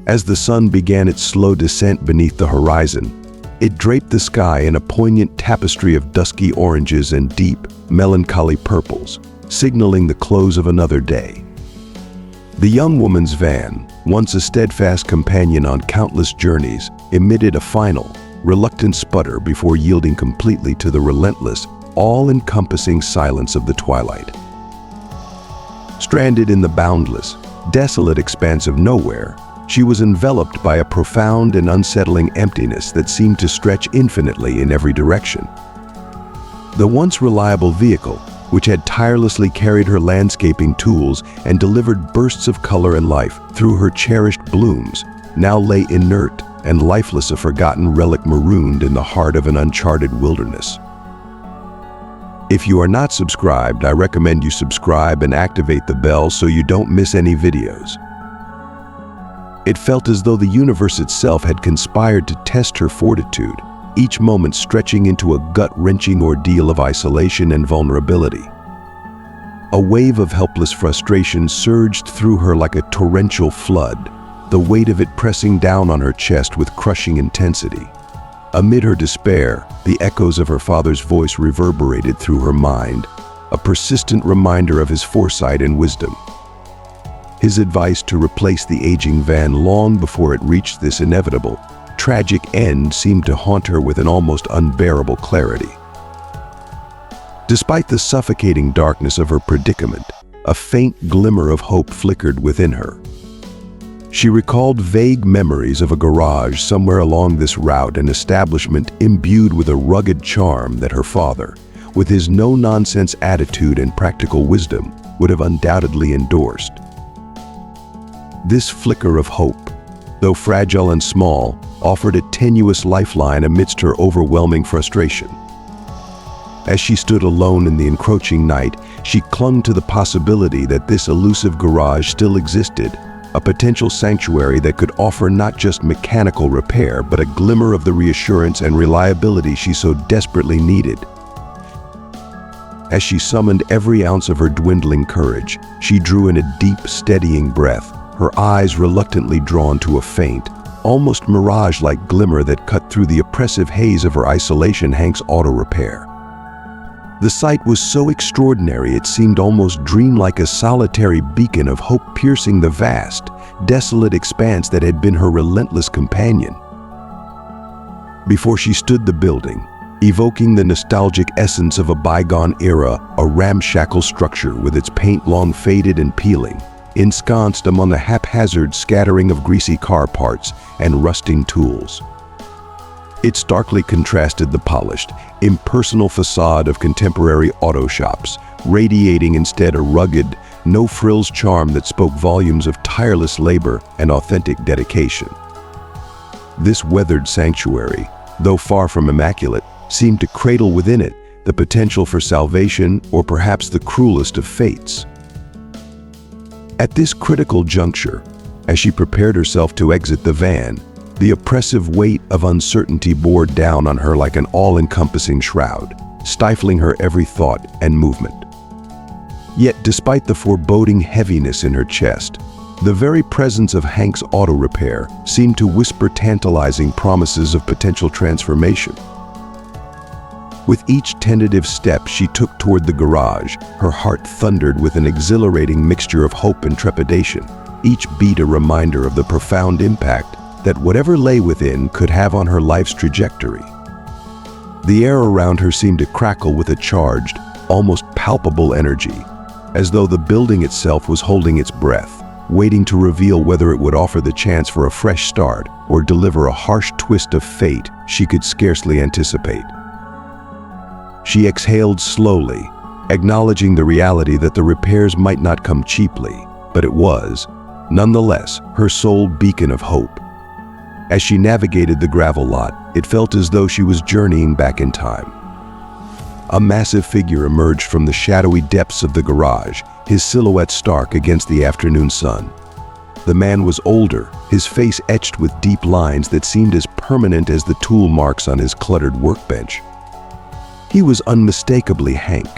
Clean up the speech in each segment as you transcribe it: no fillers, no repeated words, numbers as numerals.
As the sun began its slow descent beneath the horizon, it draped the sky in a poignant tapestry of dusky oranges and deep, melancholy purples, signaling the close of another day. The young woman's van, once a steadfast companion on countless journeys, emitted a final, reluctant sputter before yielding completely to the relentless, all-encompassing silence of the twilight. Stranded in the boundless, desolate expanse of nowhere, she was enveloped by a profound and unsettling emptiness that seemed to stretch infinitely in every direction. The once reliable vehicle, which had tirelessly carried her landscaping tools and delivered bursts of color and life through her cherished blooms, now lay inert and lifeless, a forgotten relic marooned in the heart of an uncharted wilderness. If you are not subscribed, I recommend you subscribe and activate the bell so you don't miss any videos. It felt as though the universe itself had conspired to test her fortitude, each moment stretching into a gut-wrenching ordeal of isolation and vulnerability. A wave of helpless frustration surged through her like a torrential flood, the weight of it pressing down on her chest with crushing intensity. Amid her despair, the echoes of her father's voice reverberated through her mind, a persistent reminder of his foresight and wisdom. His advice to replace the aging van long before it reached this inevitable, tragic end seemed to haunt her with an almost unbearable clarity. Despite the suffocating darkness of her predicament, a faint glimmer of hope flickered within her. She recalled vague memories of a garage somewhere along this route, an establishment imbued with a rugged charm that her father, with his no-nonsense attitude and practical wisdom, would have undoubtedly endorsed. This flicker of hope, though fragile and small, offered a tenuous lifeline amidst her overwhelming frustration. As she stood alone in the encroaching night, she clung to the possibility that this elusive garage still existed, a potential sanctuary that could offer not just mechanical repair, but a glimmer of the reassurance and reliability she so desperately needed. As she summoned every ounce of her dwindling courage, she drew in a deep, steadying breath, her eyes reluctantly drawn to a faint, almost mirage-like glimmer that cut through the oppressive haze of her isolation Hank's auto repair. The sight was so extraordinary it seemed almost dreamlike, a solitary beacon of hope piercing the vast, desolate expanse that had been her relentless companion. Before she stood the building, evoking the nostalgic essence of a bygone era, a ramshackle structure with its paint long faded and peeling, ensconced among a haphazard scattering of greasy car parts and rusting tools. It starkly contrasted the polished, impersonal facade of contemporary auto shops, radiating instead a rugged, no-frills charm that spoke volumes of tireless labor and authentic dedication. This weathered sanctuary, though far from immaculate, seemed to cradle within it the potential for salvation, or perhaps the cruelest of fates. At this critical juncture, as she prepared herself to exit the van, the oppressive weight of uncertainty bore down on her like an all-encompassing shroud, stifling her every thought and movement. Yet, despite the foreboding heaviness in her chest, the very presence of Hank's auto repair seemed to whisper tantalizing promises of potential transformation. With each tentative step she took toward the garage, her heart thundered with an exhilarating mixture of hope and trepidation, each beat a reminder of the profound impact that whatever lay within could have on her life's trajectory. The air around her seemed to crackle with a charged, almost palpable energy, as though the building itself was holding its breath, waiting to reveal whether it would offer the chance for a fresh start or deliver a harsh twist of fate she could scarcely anticipate. She exhaled slowly, acknowledging the reality that the repairs might not come cheaply, but it was, nonetheless, her sole beacon of hope. As she navigated the gravel lot, it felt as though she was journeying back in time. A massive figure emerged from the shadowy depths of the garage, his silhouette stark against the afternoon sun. The man was older, his face etched with deep lines that seemed as permanent as the tool marks on his cluttered workbench. He was unmistakably Hank.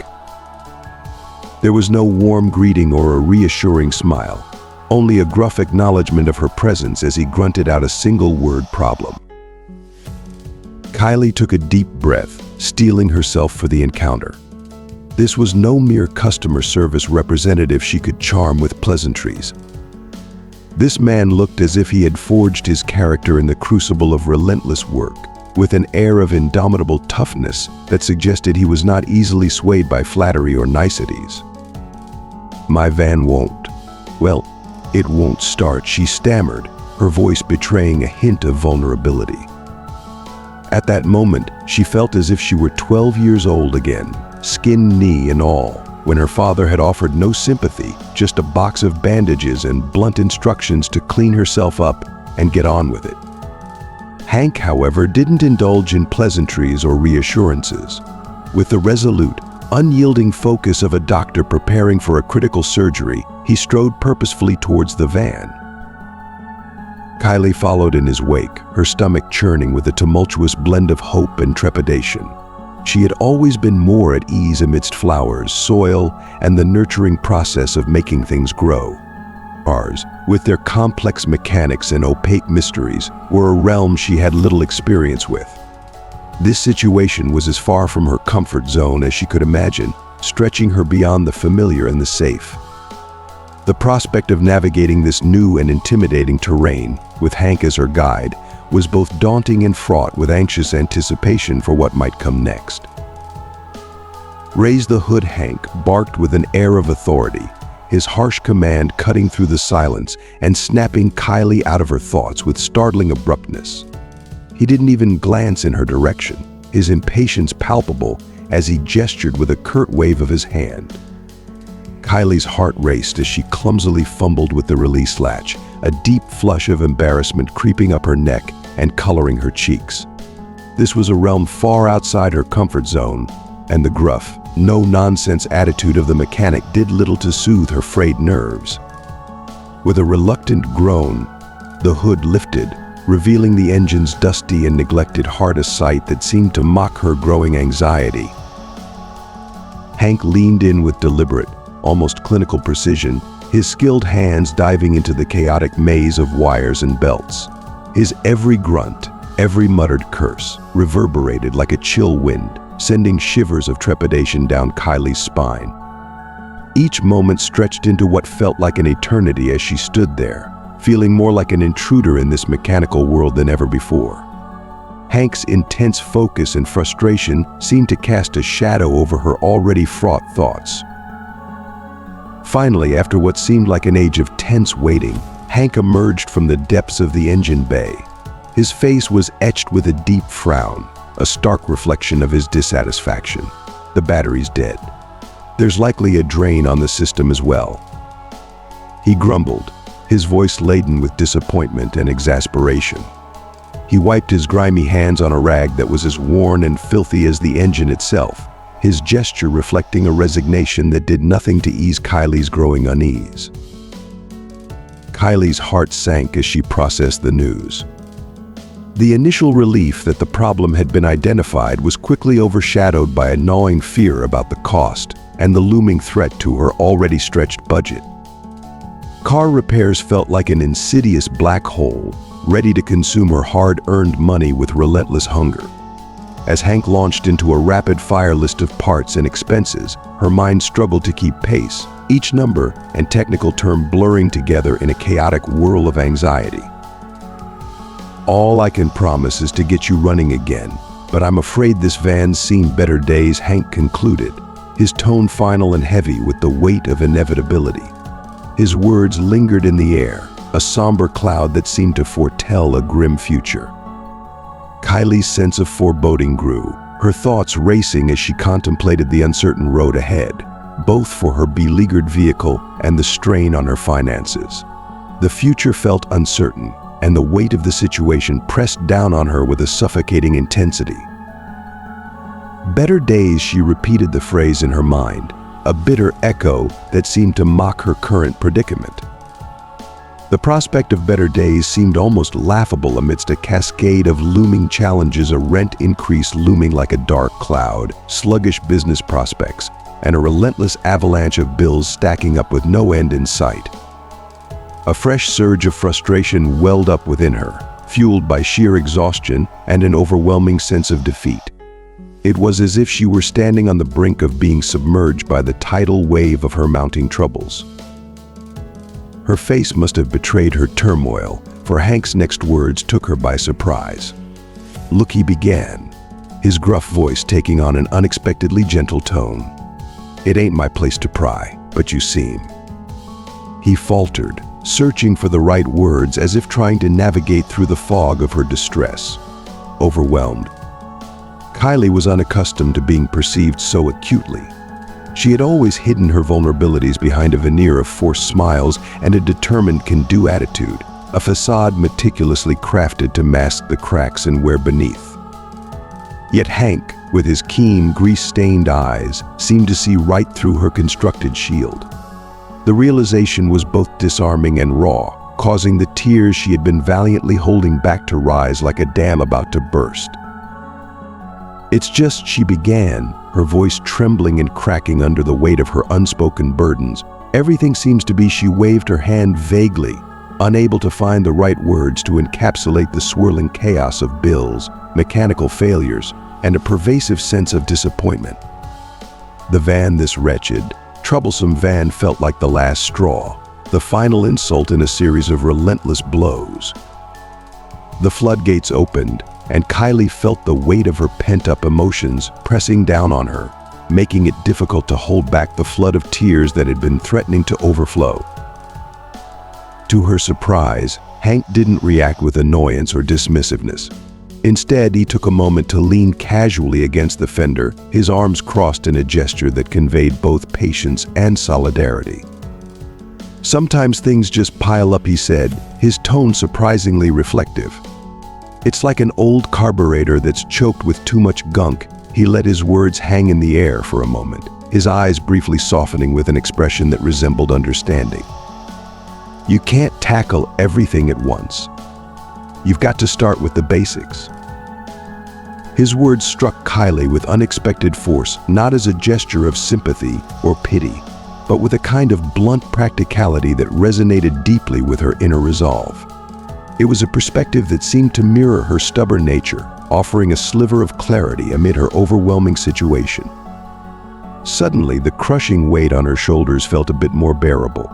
There was no warm greeting or a reassuring smile. only a gruff acknowledgement of her presence as he grunted out a single-word problem. Kylie took a deep breath, steeling herself for the encounter. This was no mere customer service representative she could charm with pleasantries. This man looked as if he had forged his character in the crucible of relentless work, with an air of indomitable toughness that suggested he was not easily swayed by flattery or niceties. "My van won't. Well, it won't start," she stammered, her voice betraying a hint of vulnerability. At that moment, she felt as if she were 12 years old again, skin, knee, and all, when her father had offered no sympathy, just a box of bandages and blunt instructions to clean herself up and get on with it. Hank, however, didn't indulge in pleasantries or reassurances. With the resolute, unyielding focus of a doctor preparing for a critical surgery, he strode purposefully towards the van. Kylie followed in his wake, her stomach churning with a tumultuous blend of hope and trepidation. She had always been more at ease amidst flowers, soil, and the nurturing process of making things grow. Ours, with their complex mechanics and opaque mysteries, were a realm she had little experience with. This situation was as far from her comfort zone as she could imagine, stretching her beyond the familiar and the safe. The prospect of navigating this new and intimidating terrain, with Hank as her guide, was both daunting and fraught with anxious anticipation for what might come next. "Raise the hood," Hank barked with an air of authority, his harsh command cutting through the silence and snapping Kylie out of her thoughts with startling abruptness. He didn't even glance in her direction, his impatience palpable as he gestured with a curt wave of his hand. Kylie's heart raced as she clumsily fumbled with the release latch, a deep flush of embarrassment creeping up her neck and coloring her cheeks. This was a realm far outside her comfort zone, and the gruff, no-nonsense attitude of the mechanic did little to soothe her frayed nerves. With a reluctant groan, the hood lifted, revealing the engine's dusty and neglected heart, a sight that seemed to mock her growing anxiety. Hank leaned in with deliberate, almost clinical precision, his skilled hands diving into the chaotic maze of wires and belts. His every grunt, every muttered curse, reverberated like a chill wind, sending shivers of trepidation down Kylie's spine. Each moment stretched into what felt like an eternity as she stood there, feeling more like an intruder in this mechanical world than ever before. Hank's intense focus and frustration seemed to cast a shadow over her already fraught thoughts. Finally, after what seemed like an age of tense waiting, Hank emerged from the depths of the engine bay. His face was etched with a deep frown, a stark reflection of his dissatisfaction. "The battery's dead. There's likely a drain on the system as well," he grumbled, his voice laden with disappointment and exasperation. He wiped his grimy hands on a rag that was as worn and filthy as the engine itself, his gesture reflecting a resignation that did nothing to ease Kylie's growing unease. Kylie's heart sank as she processed the news. The initial relief that the problem had been identified was quickly overshadowed by a gnawing fear about the cost and the looming threat to her already stretched budget. Car repairs felt like an insidious black hole, ready to consume her hard-earned money with relentless hunger. As Hank launched into a rapid-fire list of parts and expenses, her mind struggled to keep pace, each number and technical term blurring together in a chaotic whirl of anxiety. "All I can promise is to get you running again, but I'm afraid this van's seen better days," Hank concluded, his tone final and heavy with the weight of inevitability. His words lingered in the air, a somber cloud that seemed to foretell a grim future. Kylie's sense of foreboding grew, her thoughts racing as she contemplated the uncertain road ahead, both for her beleaguered vehicle and the strain on her finances. The future felt uncertain, and the weight of the situation pressed down on her with a suffocating intensity. "Better days," she repeated the phrase in her mind, a bitter echo that seemed to mock her current predicament. The prospect of better days seemed almost laughable amidst a cascade of looming challenges, a rent increase looming like a dark cloud, sluggish business prospects, and a relentless avalanche of bills stacking up with no end in sight. A fresh surge of frustration welled up within her, fueled by sheer exhaustion and an overwhelming sense of defeat. It was as if she were standing on the brink of being submerged by the tidal wave of her mounting troubles. Her face must have betrayed her turmoil, for Hank's next words took her by surprise. "Look," he began, his gruff voice taking on an unexpectedly gentle tone. "It ain't my place to pry, but you seem." He faltered, searching for the right words as if trying to navigate through the fog of her distress. Overwhelmed. Kylie was unaccustomed to being perceived so acutely. She had always hidden her vulnerabilities behind a veneer of forced smiles and a determined can-do attitude, a facade meticulously crafted to mask the cracks and wear beneath. Yet Hank, with his keen, grease-stained eyes, seemed to see right through her constructed shield. The realization was both disarming and raw, causing the tears she had been valiantly holding back to rise like a dam about to burst. "It's just," she began, her voice trembling and cracking under the weight of her unspoken burdens. "Everything seems to be..." She waved her hand vaguely, unable to find the right words to encapsulate the swirling chaos of bills, mechanical failures, and a pervasive sense of disappointment. The van, this wretched, troublesome van, felt like the last straw, the final insult in a series of relentless blows. The floodgates opened, and Kylie felt the weight of her pent-up emotions pressing down on her, making it difficult to hold back the flood of tears that had been threatening to overflow. To her surprise, Hank didn't react with annoyance or dismissiveness. Instead, he took a moment to lean casually against the fender, his arms crossed in a gesture that conveyed both patience and solidarity. "Sometimes things just pile up," he said, his tone surprisingly reflective. "It's like an old carburetor that's choked with too much gunk." He let his words hang in the air for a moment, his eyes briefly softening with an expression that resembled understanding. "You can't tackle everything at once. You've got to start with the basics." His words struck Kylie with unexpected force, not as a gesture of sympathy or pity, but with a kind of blunt practicality that resonated deeply with her inner resolve. It was a perspective that seemed to mirror her stubborn nature, offering a sliver of clarity amid her overwhelming situation. Suddenly, the crushing weight on her shoulders felt a bit more bearable.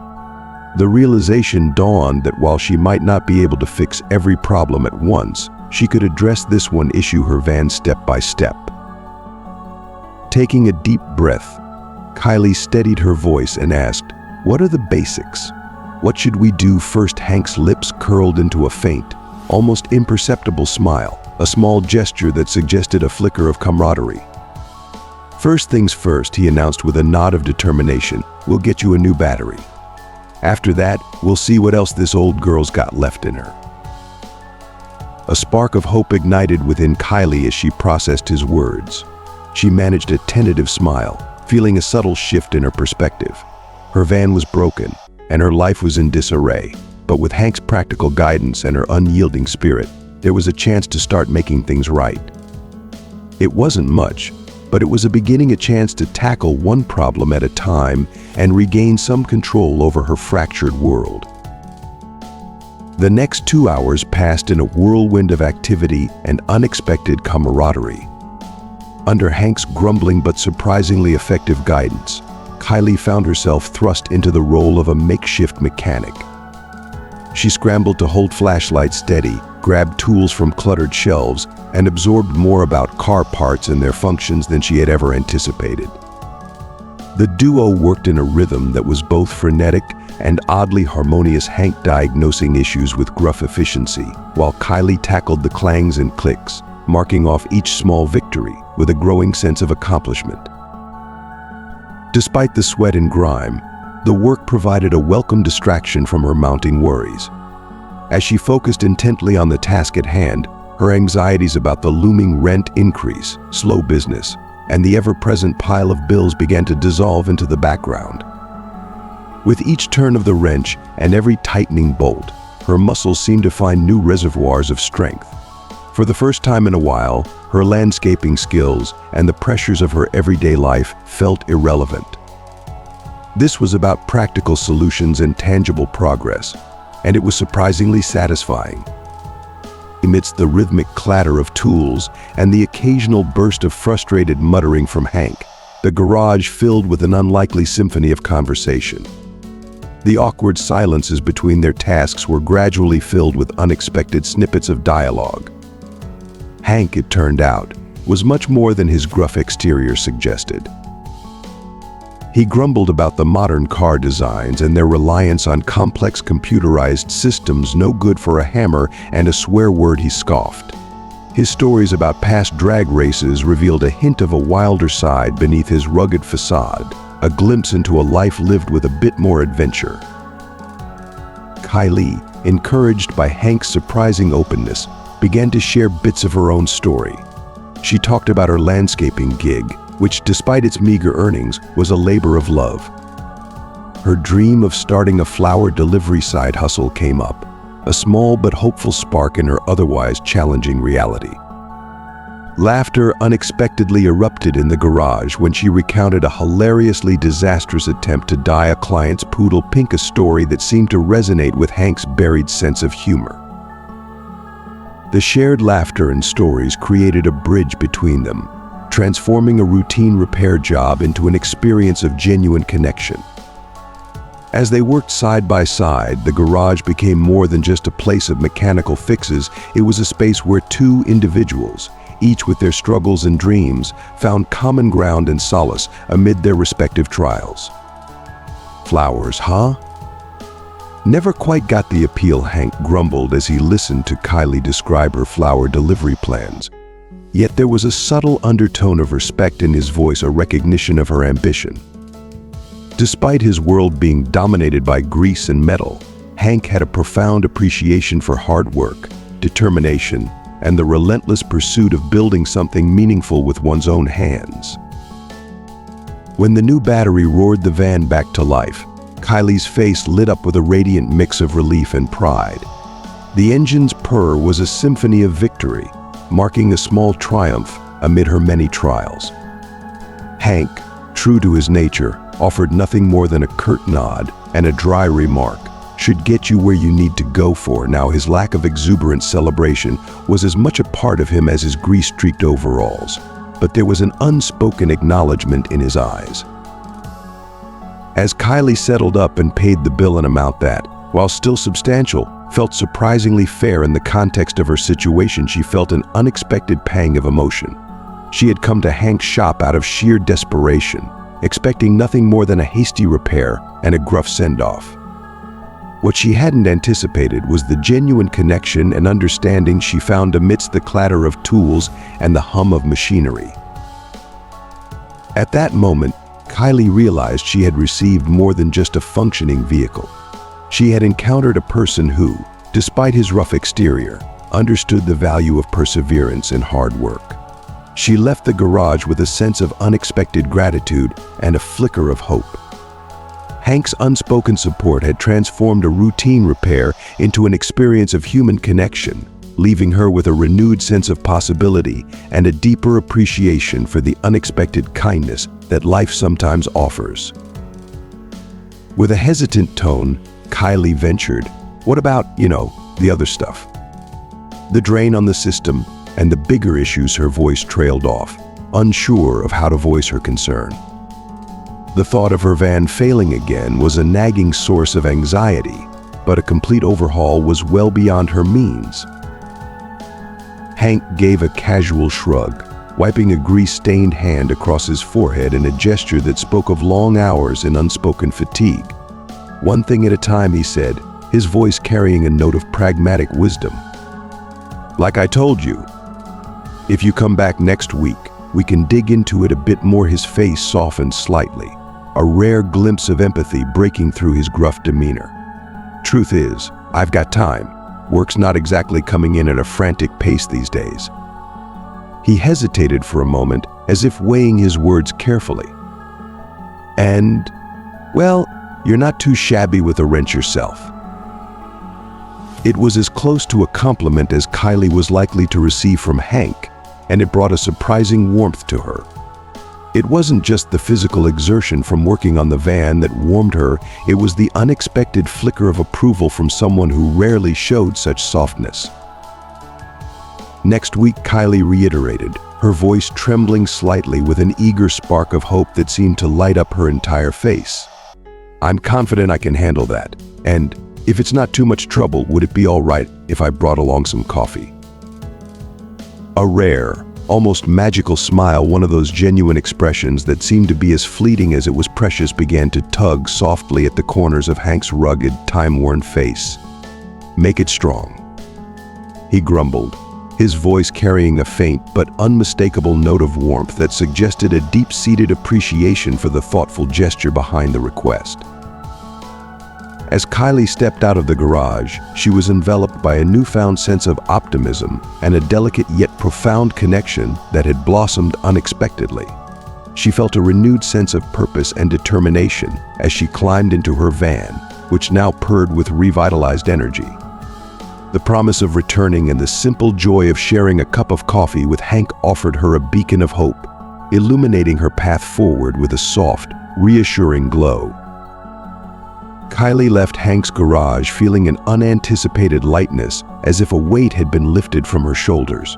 The realization dawned that while she might not be able to fix every problem at once, she could address this one issue, her van, step by step. Taking a deep breath, Kylie steadied her voice and asked, "What are the basics? What should we do first?" Hank's lips curled into a faint, almost imperceptible smile, a small gesture that suggested a flicker of camaraderie. "First things first," he announced with a nod of determination, "we'll get you a new battery. After that, we'll see what else this old girl's got left in her." A spark of hope ignited within Kylie as she processed his words. She managed a tentative smile, feeling a subtle shift in her perspective. Her van was broken, and her life was in disarray, but with Hank's practical guidance and her unyielding spirit, there was a chance to start making things right. It wasn't much, but it was a beginning, a chance to tackle one problem at a time and regain some control over her fractured world. The next 2 hours passed in a whirlwind of activity and unexpected camaraderie. Under Hank's grumbling but surprisingly effective guidance, Kylie found herself thrust into the role of a makeshift mechanic. She scrambled to hold flashlights steady, grabbed tools from cluttered shelves, and absorbed more about car parts and their functions than she had ever anticipated. The duo worked in a rhythm that was both frenetic and oddly harmonious, Hank diagnosing issues with gruff efficiency, while Kylie tackled the clangs and clicks, marking off each small victory with a growing sense of accomplishment. Despite the sweat and grime, the work provided a welcome distraction from her mounting worries. As she focused intently on the task at hand, her anxieties about the looming rent increase, slow business, and the ever-present pile of bills began to dissolve into the background. With each turn of the wrench and every tightening bolt, her muscles seemed to find new reservoirs of strength. For the first time in a while, her landscaping skills and the pressures of her everyday life felt irrelevant. This was about practical solutions and tangible progress, and it was surprisingly satisfying. Amidst the rhythmic clatter of tools and the occasional burst of frustrated muttering from Hank, the garage filled with an unlikely symphony of conversation. The awkward silences between their tasks were gradually filled with unexpected snippets of dialogue. Hank, it turned out, was much more than his gruff exterior suggested. He grumbled about the modern car designs and their reliance on complex computerized systems no good for a hammer, and a swear word he scoffed. His stories about past drag races revealed a hint of a wilder side beneath his rugged facade, a glimpse into a life lived with a bit more adventure. Kylie, encouraged by Hank's surprising openness, began to share bits of her own story. She talked about her landscaping gig, which, despite its meager earnings, was a labor of love. Her dream of starting a flower delivery side hustle came up, a small but hopeful spark in her otherwise challenging reality. Laughter unexpectedly erupted in the garage when she recounted a hilariously disastrous attempt to dye a client's poodle pink, a story that seemed to resonate with Hank's buried sense of humor. The shared laughter and stories created a bridge between them, transforming a routine repair job into an experience of genuine connection. As they worked side by side, the garage became more than just a place of mechanical fixes. It was a space where two individuals, each with their struggles and dreams, found common ground and solace amid their respective trials. Flowers, huh? Never quite got the appeal, Hank grumbled as he listened to Kylie describe her flower delivery plans. Yet there was a subtle undertone of respect in his voice, a recognition of her ambition. Despite his world being dominated by grease and metal, Hank had a profound appreciation for hard work, determination, and the relentless pursuit of building something meaningful with one's own hands. When the new battery roared the van back to life, Kylie's face lit up with a radiant mix of relief and pride. The engine's purr was a symphony of victory, marking a small triumph amid her many trials. Hank, true to his nature, offered nothing more than a curt nod and a dry remark, "Should get you where you need to go for." Now his lack of exuberant celebration was as much a part of him as his grease-streaked overalls, but there was an unspoken acknowledgement in his eyes. As Kylie settled up and paid the bill, an amount that, while still substantial, felt surprisingly fair in the context of her situation, she felt an unexpected pang of emotion. She had come to Hank's shop out of sheer desperation, expecting nothing more than a hasty repair and a gruff send-off. What she hadn't anticipated was the genuine connection and understanding she found amidst the clatter of tools and the hum of machinery. At that moment, Kylie realized she had received more than just a functioning vehicle. She had encountered a person who, despite his rough exterior, understood the value of perseverance and hard work. She left the garage with a sense of unexpected gratitude and a flicker of hope. Hank's unspoken support had transformed a routine repair into an experience of human connection, leaving her with a renewed sense of possibility and a deeper appreciation for the unexpected kindness that life sometimes offers. With a hesitant tone, Kylie ventured, "What about, the other stuff? The drain on the system and the bigger issues." Her voice trailed off, unsure of how to voice her concern. The thought of her van failing again was a nagging source of anxiety, but a complete overhaul was well beyond her means. Hank gave a casual shrug, wiping a grease-stained hand across his forehead in a gesture that spoke of long hours and unspoken fatigue. "One thing at a time," he said, his voice carrying a note of pragmatic wisdom. "Like I told you, if you come back next week, we can dig into it a bit more." His face softened slightly, a rare glimpse of empathy breaking through his gruff demeanor. "Truth is, I've got time. Work's not exactly coming in at a frantic pace these days." He hesitated for a moment, as if weighing his words carefully. "And, well, you're not too shabby with a wrench yourself." It was as close to a compliment as Kylie was likely to receive from Hank, and it brought a surprising warmth to her. It wasn't just the physical exertion from working on the van that warmed her, it was the unexpected flicker of approval from someone who rarely showed such softness. Next week, Kylie reiterated, her voice trembling slightly with an eager spark of hope that seemed to light up her entire face. "I'm confident I can handle that. And if it's not too much trouble, would it be all right if I brought along some coffee?" A rare, almost magical smile, one of those genuine expressions that seemed to be as fleeting as it was precious, began to tug softly at the corners of Hank's rugged, time-worn face. "Make it strong," he grumbled, his voice carrying a faint but unmistakable note of warmth that suggested a deep-seated appreciation for the thoughtful gesture behind the request. As Kylie stepped out of the garage, she was enveloped by a newfound sense of optimism and a delicate yet profound connection that had blossomed unexpectedly. She felt a renewed sense of purpose and determination as she climbed into her van, which now purred with revitalized energy. The promise of returning and the simple joy of sharing a cup of coffee with Hank offered her a beacon of hope, illuminating her path forward with a soft, reassuring glow. Kylie left Hank's garage feeling an unanticipated lightness, as if a weight had been lifted from her shoulders.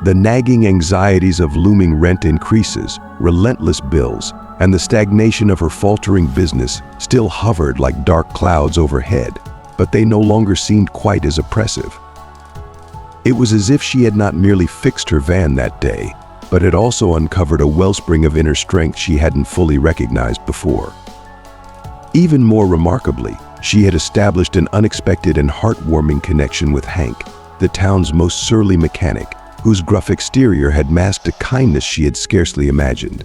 The nagging anxieties of looming rent increases, relentless bills, and the stagnation of her faltering business still hovered like dark clouds overhead, but they no longer seemed quite as oppressive. It was as if she had not merely fixed her van that day, but had also uncovered a wellspring of inner strength she hadn't fully recognized before. Even more remarkably, she had established an unexpected and heartwarming connection with Hank, the town's most surly mechanic, whose gruff exterior had masked a kindness she had scarcely imagined.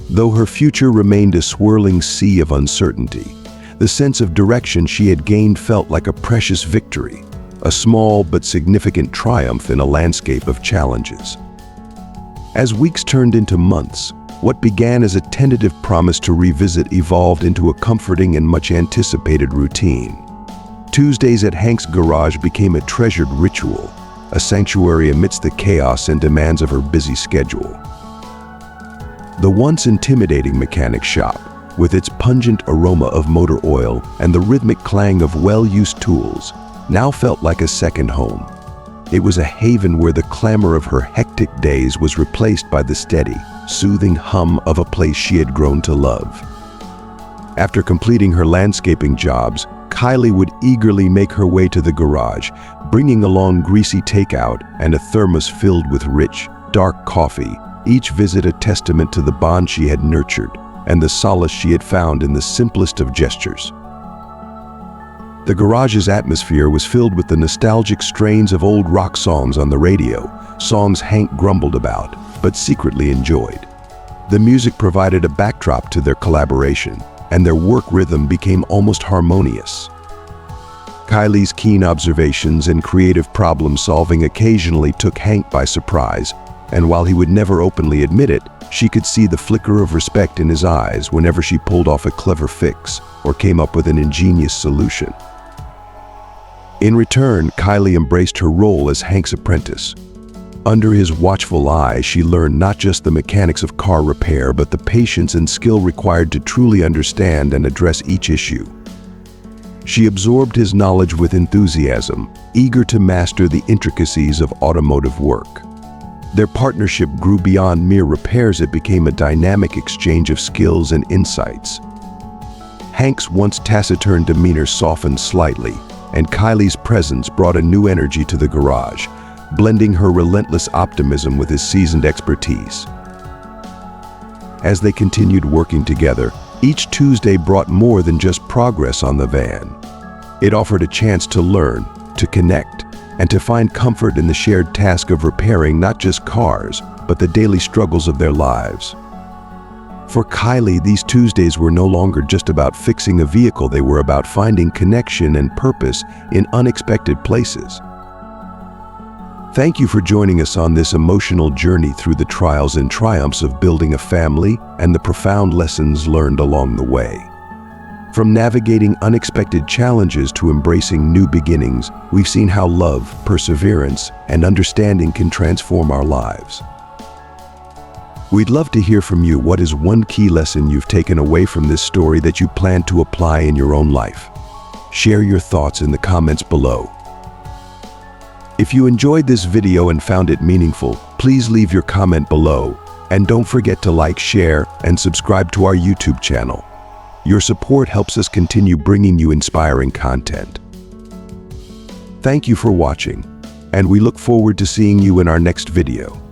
Though her future remained a swirling sea of uncertainty, the sense of direction she had gained felt like a precious victory, a small but significant triumph in a landscape of challenges. As weeks turned into months, what began as a tentative promise to revisit evolved into a comforting and much-anticipated routine. Tuesdays at Hank's garage became a treasured ritual, a sanctuary amidst the chaos and demands of her busy schedule. The once intimidating mechanic shop, with its pungent aroma of motor oil and the rhythmic clang of well-used tools, now felt like a second home. It was a haven where the clamor of her hectic days was replaced by the steady, soothing hum of a place she had grown to love. After completing her landscaping jobs, Kylie would eagerly make her way to the garage, bringing along greasy takeout and a thermos filled with rich, dark coffee, each visit a testament to the bond she had nurtured and the solace she had found in the simplest of gestures. The garage's atmosphere was filled with the nostalgic strains of old rock songs on the radio, songs Hank grumbled about, but secretly enjoyed. The music provided a backdrop to their collaboration, and their work rhythm became almost harmonious. Kylie's keen observations and creative problem-solving occasionally took Hank by surprise, and while he would never openly admit it, she could see the flicker of respect in his eyes whenever she pulled off a clever fix or came up with an ingenious solution. In return, Kylie embraced her role as Hank's apprentice. Under his watchful eye, she learned not just the mechanics of car repair, but the patience and skill required to truly understand and address each issue. She absorbed his knowledge with enthusiasm, eager to master the intricacies of automotive work. Their partnership grew beyond mere repairs. It became a dynamic exchange of skills and insights. Hank's once taciturn demeanor softened slightly, and Kylie's presence brought a new energy to the garage, blending her relentless optimism with his seasoned expertise. As they continued working together, each Tuesday brought more than just progress on the van. It offered a chance to learn, to connect, and to find comfort in the shared task of repairing not just cars, but the daily struggles of their lives. For Kylie, these Tuesdays were no longer just about fixing a vehicle. They were about finding connection and purpose in unexpected places. Thank you for joining us on this emotional journey through the trials and triumphs of building a family and the profound lessons learned along the way. From navigating unexpected challenges to embracing new beginnings, we've seen how love, perseverance, and understanding can transform our lives. We'd love to hear from you. What is one key lesson you've taken away from this story that you plan to apply in your own life? Share your thoughts in the comments below. If you enjoyed this video and found it meaningful, please leave your comment below. And don't forget to like, share, and subscribe to our YouTube channel. Your support helps us continue bringing you inspiring content. Thank you for watching, and we look forward to seeing you in our next video.